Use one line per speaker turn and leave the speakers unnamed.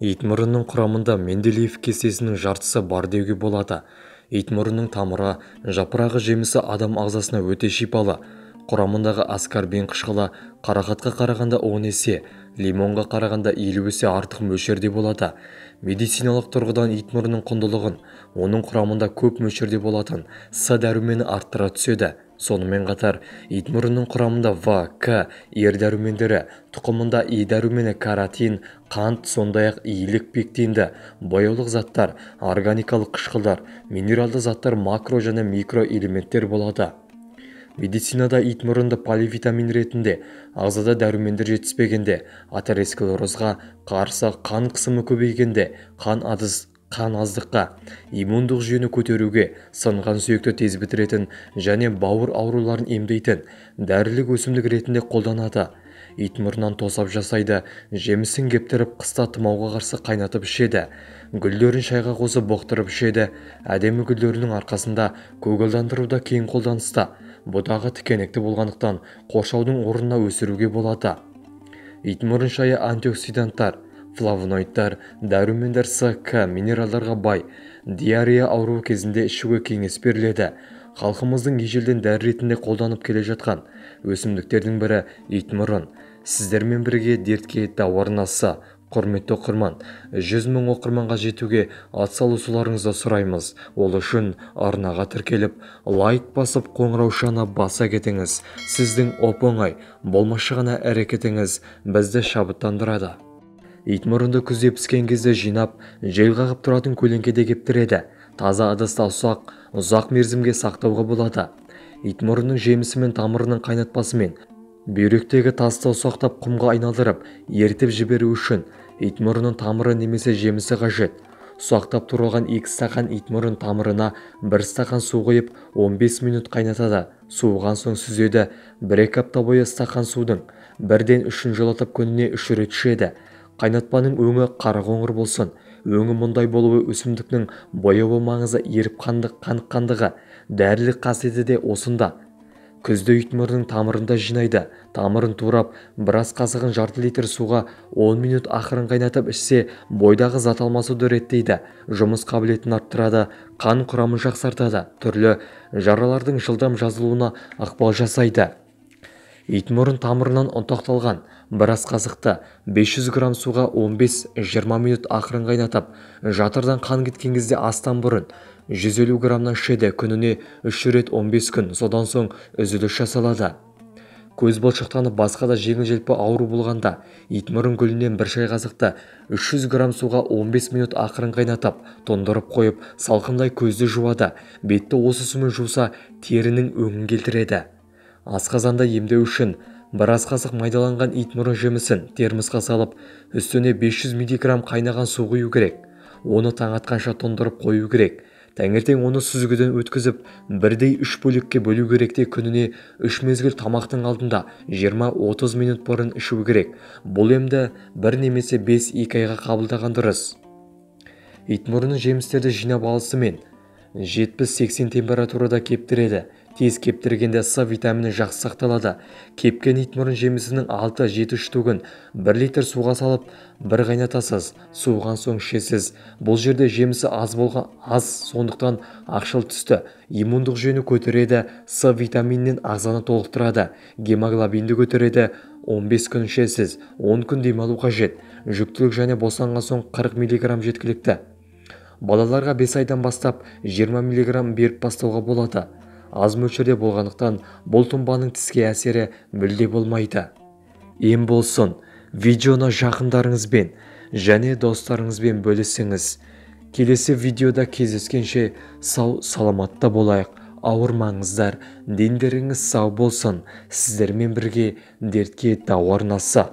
итмұрынның құрамында менделеев кестесінің жартысы бар деуге болады. итмұрынның тамыры, жапырағы, жемісі адам ағзасына өте шипалы. Құрамындағы аскорбин қышқылы қарақатқа қарағанда 10 есе, лимонға қарағанда 50 есе артық мөлшерде болады. Медициналық тұрғыдан итмұрынның құндылығын оның құрамында көп мөлшерде болатын С дәрумені арттыра түседі. Сонымен қатар, итмұрынның құрамында В, К, ер дәрумендері, тұқымында И дәрумені, каротин, қант, сондай-ақ иілік пектинді, бояулық заттар, органикалық қышқылдар, минералды заттар, макро және микро элементтер болады. Медицинада итмұрынды поливитамин ретінде, ағзада дәрумендер жетіспегенде, атеросклерозға қарсы, қан қысымы көбейгенде, қан аздыққа, иммундық жүйені көтеруге, сынған сүйекті тез бітіретін және бауыр ауруларын емдейтін дәрілік өсімдік ретінде қолданады. Итмұрыннан тосап жасайды, жемісін кептіріп қыста тұмауға қарсы қайнатып ішеді. Гүлдерін шайға қосып бұқтырып ішеді. Әдемі гүлдерінің арқасында көгалдандыруда кең қолданыста. Бұдағы тікенекті болғандықтан қоршаудың орнына өсіруге болады. Итмұрын шайы антиоксиданттар, флавоноидтар, дәрумендер С, К, минералдарға бай. Диарея ауруы кезінде ішуге кеңес беріледі. Халқымыздың ежелден дәрі ретінде қолданып келе жатқан өсімдіктердің бірі итмұрын. Сіздермен бірге дертке дауарнасы. Құрметті оқырман, 100 000 оқырманға жетуге атсалысуларыңызды сұраймыз. Ол үшін арнаға тіркеліп, лайк басып, қоңыраушаны баса кетіңіз. Сіздің оп-оңай, болмашы ғана әрекетіңіз бізді шабыттандырады. Итмұрынды күзде піскен кезде жинап, жел қағып тұратын көлеңкеде кептіреді. Таза ыдыста ұзақ мерзімге сақтауға болады. Итмұрынның жемісі мен тамырының қайнатпасымен бүйректегі тасты ұсақтап құмға айналдырып, ертіп жіберу үшін итмұрынның тамыры немесе жемісі қажет. Ұсақтап турылған 2 стақан итмұрын тамырына 1 стақан су құйып 15 минут қайнатады. Суыған соң сүзеді. 1-2 апта бойы стақан судың 1-ден 3-ін жылытып күніне 3 рет ішеді. Қайнатпаның өңі қара-қоңыр болсын. Өңі мұндай болуы өсімдіктің бояуы маңызы, еріп қаныққандығы, дәрілік қасиеті де осында. Күзде итмұрынның тамырында жинайды. Тамырын турап, біраз қасығын жарты литр суға 10 минут ақырын қайнатып ішсе, бойдағы зат алмасуды реттейді, жұмыс қабілетін арттырады, қан құрамын жақсартады, түрлі жаралардың жылдам жазылуына ықпал жасайды. Итмұрын тамырынан ұнтақталған біраз қасықты 500 грамм суға 15-20 минут ақырын қайнатып, жатырдан қан кеткен кезде астан бұрын 150 граммнан ішеді. Күніне 3 рет 15 күн, содан соң үзіліс жасалады. Көз бұлшықтанып, басқа да жеңіл-желпі ауру болғанда итмұрын гүлінен 1 шай қасықты 300 грамм суға 15 минут ақырын қайнатып, тоңдырып қойып, салқындай көзді жуады. Бетті осы сумен жуса, терінің өңін келтіреді. Асқазанда емдеу үшін біраз қасық майдаланған итмұрын жемісін термосқа салып, үстіне 500 мг қайнаған су құю керек. Оны таң атқанша тоңдырып қою керек. Таңертең оны сүзгіден өткізіп, 1/3 бөлікке бөлу керек те күніне 3 мезгіл тамақтың алдында 20-30 минут бұрын ішу керек. Бұл емді 1 немесе 5-2 айға қабылдаған дұрыс. Итмұрынның жемістерді жинап алысымен 70-80 температурада кептіреді. Тез кептіргенде С витамині жақсы сақталады. Кепкен итмұрын жемісінің 6-7 штугын 1 литр суға салып, 1 қайнатасыз. Суыған соң ішесіз. Бұл жерде жемісі аз, сондықтан ақшыл түсті. Иммундық жүйені көтереді, С витаминінен ағзаны толықтырады, гемоглобинді көтереді. 15 күн ішесіз, 10 күн демалу қажет. Жүктілік және босанған соң 40 мг жеткілікті. Балаларға 5 айдан бастап 20 мг беріп бастауға болады. Аз мөлшерде болғандықтан бұл тұнбаның тіске әсері мүлде болмайды. Ем болсын, видеоны жақындарыңызбен және достарыңызбен бөлісіңіз. Келесі видеода кездескенше сау саламатта болайық. Ауырмаңыздар, дендеріңіз сау болсын. Сіздермен бірге дертке дауарнасы.